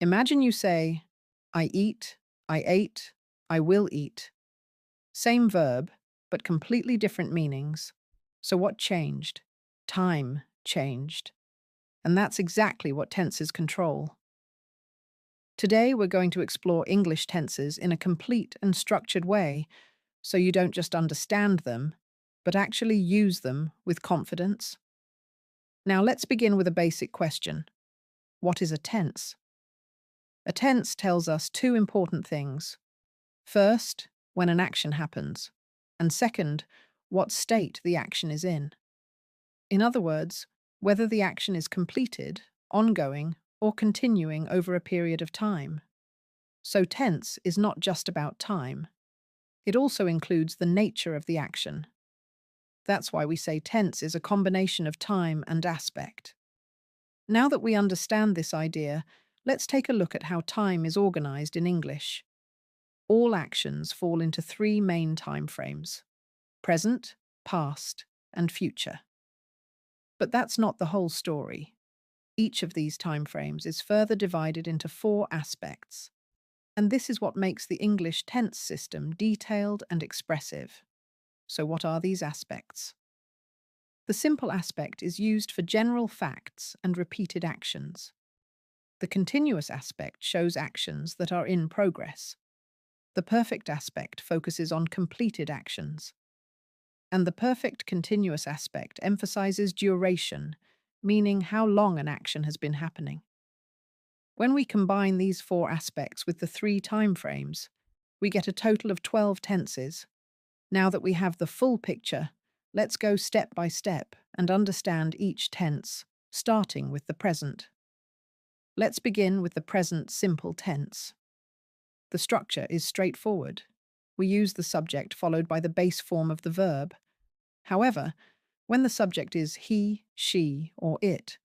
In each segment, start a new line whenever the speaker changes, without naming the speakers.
Imagine you say, I eat, I ate, I will eat. Same verb, but completely different meanings. So what changed? Time changed. And that's exactly what tenses control. Today, we're going to explore English tenses in a complete and structured way so you don't just understand them, but actually use them with confidence. Now, let's begin with a basic question. What is a tense? A tense tells us two important things. First, when an action happens, and second, what state the action is in. In other words, whether the action is completed, ongoing, or continuing over a period of time. So tense is not just about time. It also includes the nature of the action. That's why we say tense is a combination of time and aspect. Now that we understand this idea, let's take a look at how time is organized in English. All actions fall into three main time frames: present, past, and future. But that's not the whole story. Each of these time frames is further divided into four aspects. And this is what makes the English tense system detailed and expressive. So, what are these aspects? The simple aspect is used for general facts and repeated actions. The continuous aspect shows actions that are in progress. The perfect aspect focuses on completed actions. And the perfect continuous aspect emphasizes duration, meaning how long an action has been happening. When we combine these four aspects with the three time frames, we get a total of 12 tenses. Now that we have the full picture, let's go step by step and understand each tense, starting with the present. Let's begin with the present simple tense. The structure is straightforward. We use the subject followed by the base form of the verb. However, when the subject is he, she, or it,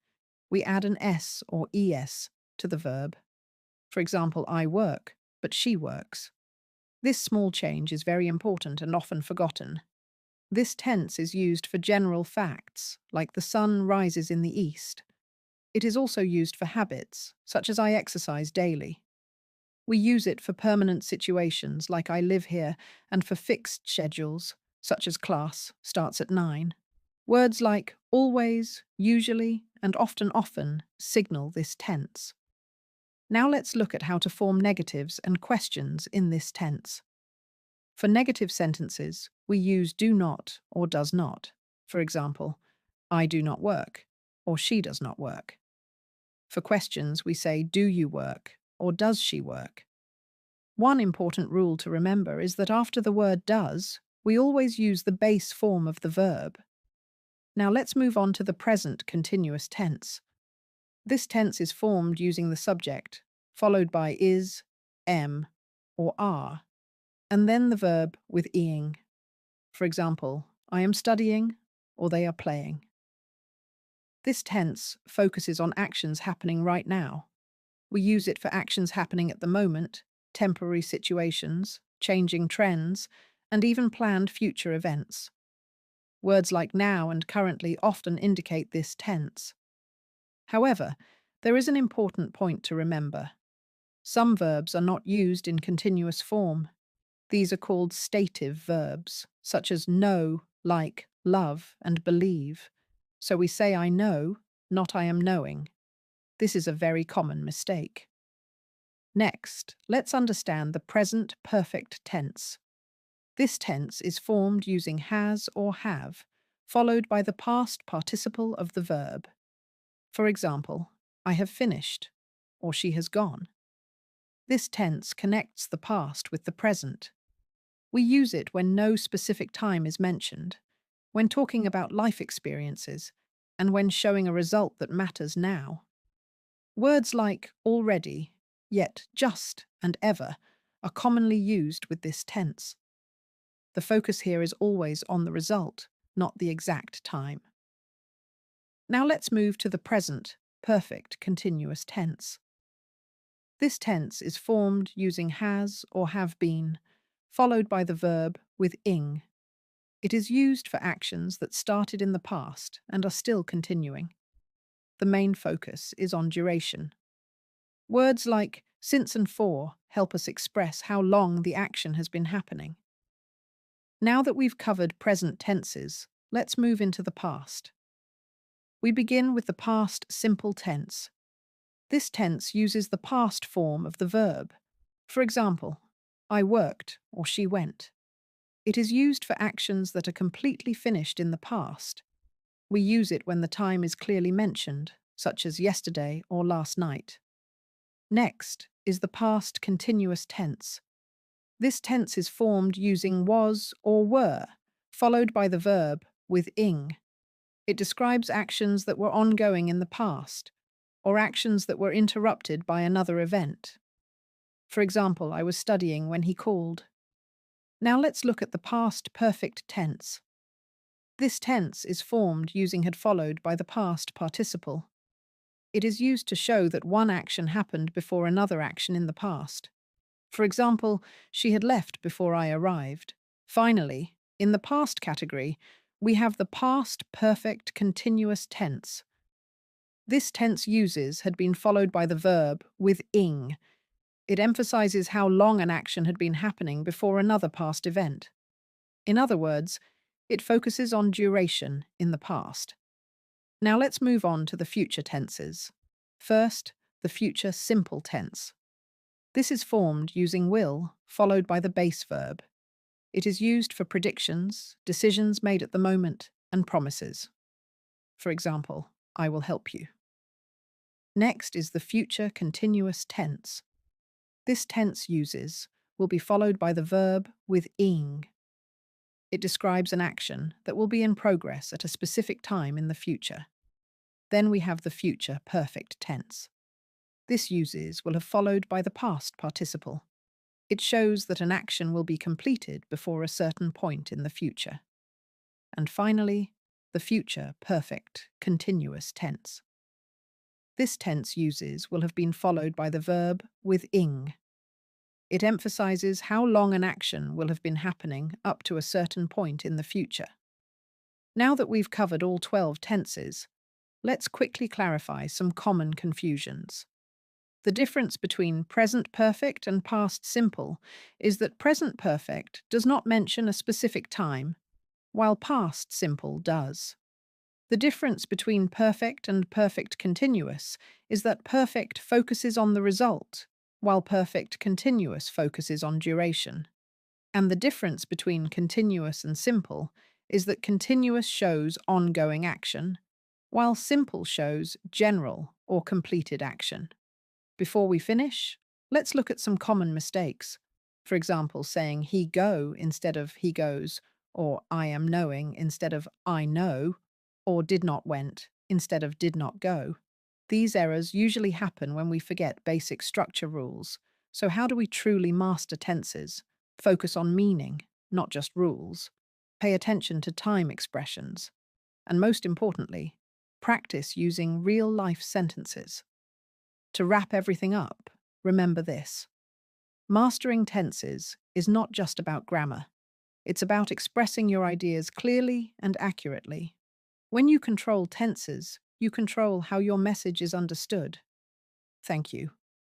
we add an s or es to the verb. For example, I work, but she works. This small change is very important and often forgotten. This tense is used for general facts, like the sun rises in the east. It is also used for habits, such as I exercise daily. We use it for permanent situations, like I live here, and for fixed schedules, such as class starts at 9. Words like always, usually, and often signal this tense. Now let's look at how to form negatives and questions in this tense. For negative sentences, we use do not or does not. For example, I do not work, or she does not work. For questions, we say do you work, or does she work. One important rule to remember is that after the word does, we always use the base form of the verb. Now let's move on to the present continuous tense. This tense is formed using the subject, followed by is, am, or are, and then the verb with ing. For example, I am studying, or they are playing. This tense focuses on actions happening right now. We use it for actions happening at the moment, temporary situations, changing trends, and even planned future events. Words like now and currently often indicate this tense. However, there is an important point to remember. Some verbs are not used in continuous form. These are called stative verbs, such as know, like, love, and believe. So we say I know, not I am knowing. This is a very common mistake. Next, let's understand the present perfect tense. This tense is formed using has or have, followed by the past participle of the verb. For example, I have finished, or she has gone. This tense connects the past with the present. We use it when no specific time is mentioned, when talking about life experiences, and when showing a result that matters now. Words like already, yet, just, and ever are commonly used with this tense. The focus here is always on the result, not the exact time. Now let's move to the present, perfect continuous tense. This tense is formed using has or have been, followed by the verb with ing. It is used for actions that started in the past and are still continuing. The main focus is on duration. Words like since and for help us express how long the action has been happening. Now that we've covered present tenses, let's move into the past. We begin with the past simple tense. This tense uses the past form of the verb. For example, I worked or she went. It is used for actions that are completely finished in the past. We use it when the time is clearly mentioned, such as yesterday or last night. Next is the past continuous tense. This tense is formed using was or were, followed by the verb with ing. It describes actions that were ongoing in the past, or actions that were interrupted by another event. For example, I was studying when he called. Now let's look at the past perfect tense. This tense is formed using had followed by the past participle. It is used to show that one action happened before another action in the past. For example, she had left before I arrived. Finally, in the past category, we have the past perfect continuous tense. This tense uses had been followed by the verb with ing. It emphasizes how long an action had been happening before another past event. In other words, it focuses on duration in the past. Now let's move on to the future tenses. First, the future simple tense. This is formed using will, followed by the base verb. It is used for predictions, decisions made at the moment, and promises. For example, I will help you. Next is the future continuous tense. This tense uses will be followed by the verb with ing. It describes an action that will be in progress at a specific time in the future. Then we have the future perfect tense. This uses will have followed by the past participle. It shows that an action will be completed before a certain point in the future. And finally, the future perfect continuous tense. This tense uses will have been followed by the verb with ing. It emphasizes how long an action will have been happening up to a certain point in the future. Now that we've covered all 12 tenses, let's quickly clarify some common confusions. The difference between present perfect and past simple is that present perfect does not mention a specific time, while past simple does. The difference between perfect and perfect continuous is that perfect focuses on the result, while perfect continuous focuses on duration. And the difference between continuous and simple is that continuous shows ongoing action, while simple shows general or completed action. Before we finish, let's look at some common mistakes. For example, saying he go instead of he goes, or I am knowing instead of I know, or did not went instead of did not go. These errors usually happen when we forget basic structure rules. So how do we truly master tenses? Focus on meaning, not just rules. Pay attention to time expressions. And most importantly, practice using real-life sentences. To wrap everything up, remember this. Mastering tenses is not just about grammar. It's about expressing your ideas clearly and accurately. When you control tenses, you control how your message is understood. Thank you.